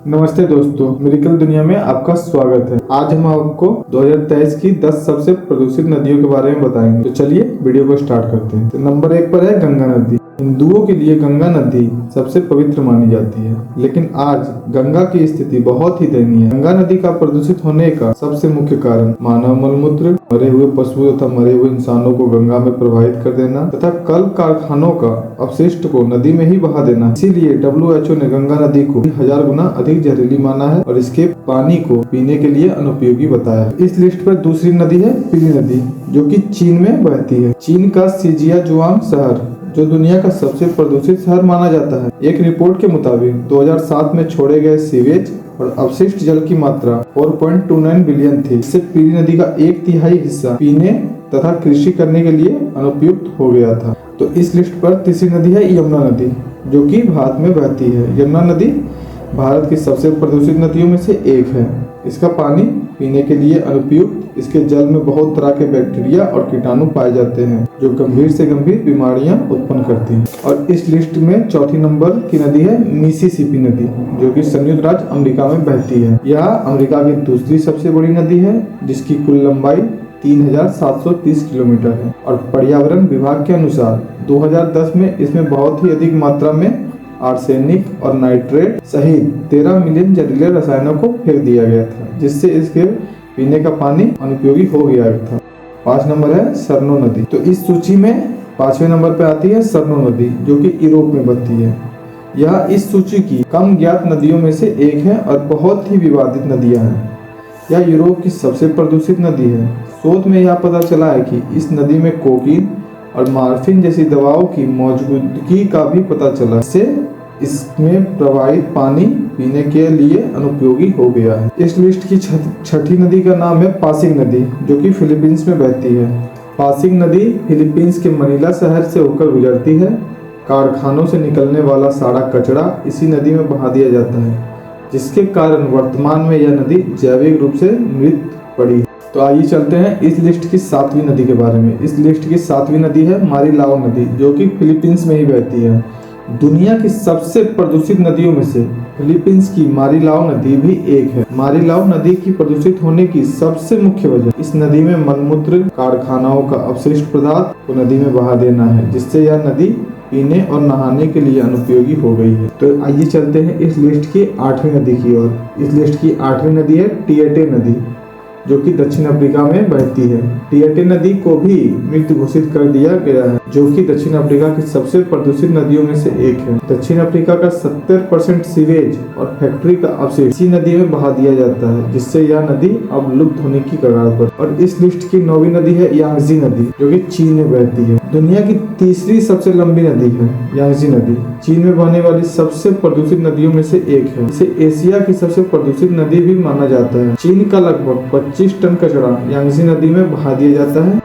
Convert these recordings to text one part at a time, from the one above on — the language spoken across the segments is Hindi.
नमस्ते दोस्तों, मेडिकल दुनिया में आपका स्वागत है। आज हम आपको 2023 की 10 सबसे प्रदूषित नदियों के बारे में बताएंगे। तो चलिए वीडियो को स्टार्ट करते हैं। तो नंबर 1 पर है गंगा नदी। हिंदुओं के लिए गंगा नदी सबसे पवित्र मानी जाती है, लेकिन आज गंगा की स्थिति बहुत ही दयनीय है। गंगा नदी का प्रदूषित होने का सबसे मुख्य कारण मानव मलमूत्र, मरे हुए पशुओं तथा मरे हुए इंसानों को गंगा में प्रवाहित कर देना तथा कल कारखानों का अपशिष्ट को नदी में ही बहा देना। इसीलिए WHO ने गंगा नदी को 1000 गुना अधिक जहरीली माना है और इसके पानी को पीने के लिए अनुपयोगी बताया है। इस लिस्ट पर दूसरी नदी है पीली नदी, जो कि चीन में बहती है। चीन का शिजियाजुआंग शहर, जो दुनिया का सबसे प्रदूषित शहर माना जाता है, एक रिपोर्ट के मुताबिक 2007 में छोड़े गए सीवेज और अपशिष्ट जल की मात्रा 4.29 बिलियन थी। इससे पीली नदी का 1/3 हिस्सा पीने तथा कृषि करने के लिए अनुपयुक्त हो गया था। तो इस लिस्ट पर तीसरी नदी है यमुना नदी, जो कि भारत में बहती है। यमुना नदी भारत की सबसे प्रदूषित नदियों में से एक है। इसका पानी पीने के लिए अनुपयुक्त, इसके जल में बहुत तरह के बैक्टीरिया और कीटाणु पाए जाते हैं, जो गंभीर से गंभीर बीमारियां उत्पन्न करती हैं। और इस लिस्ट में चौथी नंबर की नदी है मिसिसिपी नदी, जो कि संयुक्त राज्य अमेरिका में बहती है। यह अमेरिका की दूसरी सबसे बड़ी नदी है, जिसकी कुल लंबाई 3730 किलोमीटर है। और पर्यावरण विभाग के अनुसार 2010 में इसमें बहुत ही अधिक मात्रा में आर्सेनिक और नाइट्रेट सहित 13 मिलियन जहरीले रसायनों को फेंक दिया गया था, जिससे इसके पीने का पानी अनुपयोगी हो गया था। 5 नंबर है सरनो नदी। तो इस सूची में 5वें नंबर पे आती है सरनो नदी, जो कि यूरोप में बहती है। यह इस सूची की कम ज्ञात नदियों में से एक है और बहुत ही विवादित नदियां हैं। यह यूरोप की सबसे प्रदूषित नदी है। शोध में यह पता चला है कि इस नदी में कोकीन और मॉर्फिन जैसी दवाओं की मौजूदगी का भी पता चला, इससे इसमें प्रवाहित पानी पीने के लिए अनुपयोगी हो गया है। इस लिस्ट की छठी नदी का नाम है पासिंग नदी, जो कि फिलीपींस में बहती है। पासिंग नदी फिलीपींस के मनीला शहर से होकर गुजरती है। कारखानों से निकलने वाला सारा कचरा इसी नदी में बहा दिया जाता है, जिसके कारण वर्तमान में यह नदी जैविक रूप से मृत पड़ी। तो आइए चलते हैं इस लिस्ट की 7वीं नदी के बारे में। इस लिस्ट की 7वीं नदी है मारिलाओ नदी, जो कि फिलीपींस में ही बहती है। दुनिया की सबसे प्रदूषित नदियों में से फिलीपींस की मारिलाओ नदी भी एक है। मारिलाओ नदी की प्रदूषित होने की सबसे मुख्य वजह इस नदी में मलमूत्र, कारखानाओं का अपशिष्ट पदार्थ को नदी में बहा देना है, जिससे यह नदी पीने और नहाने के लिए अनुपयोगी हो गई है। तो आइए चलते हैं इस लिस्ट की 8वीं नदी की ओर। इस लिस्ट की 8वीं नदी है टिएटे नदी, जो कि दक्षिण अफ्रीका में बहती है। टिएटे नदी को भी मृत घोषित कर दिया गया है, जो कि दक्षिण अफ्रीका की सबसे प्रदूषित नदियों में से एक है। दक्षिण अफ्रीका का 70% सीवेज और फैक्ट्री का अपशिष्ट इसी नदी में बहा दिया जाता है, जिससे यह नदी अब लुप्त होने की कगार पर। और इस लिस्ट की 9वीं नदी है यांगजी नदी, जो कि चीन में बहती है। दुनिया की तीसरी सबसे लंबी नदी है यांगजी नदी। चीन में बहने वाली सबसे प्रदूषित नदियों में से एक है। इसे एशिया की सबसे प्रदूषित नदी भी माना जाता है। चीन का लगभग 25 टन कचरा यांगजी नदी में बहा दिया जाता है,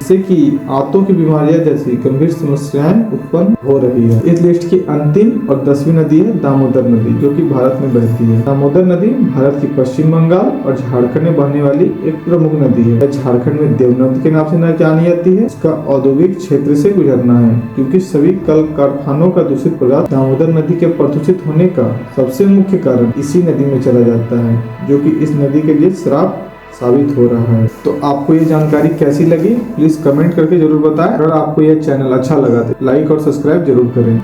जिससे कि आंतों की बीमारियां जैसी गंभीर समस्याएं उत्पन्न हो रही है। इस लिस्ट की अंतिम और 10वीं नदी है दामोदर नदी, जो कि भारत में बहती है। दामोदर नदी भारत की पश्चिम बंगाल और झारखंड में बहने वाली एक प्रमुख नदी है। झारखंड में देव नदी के नाम से जानी जाती है। इसका औद्योगिक क्षेत्र से गुजरना है, क्योंकि सभी कल कारखानों का दूषित पदार्थ दामोदर नदी के प्रदूषित होने का सबसे मुख्य कारण इसी नदी में चला जाता है, जो कि इस नदी के लिए श्राप साबित हो रहा है। तो आपको ये जानकारी कैसी लगी, प्लीज कमेंट करके जरूर बताएं। अगर आपको यह चैनल अच्छा लगा तो लाइक और सब्सक्राइब जरूर करें।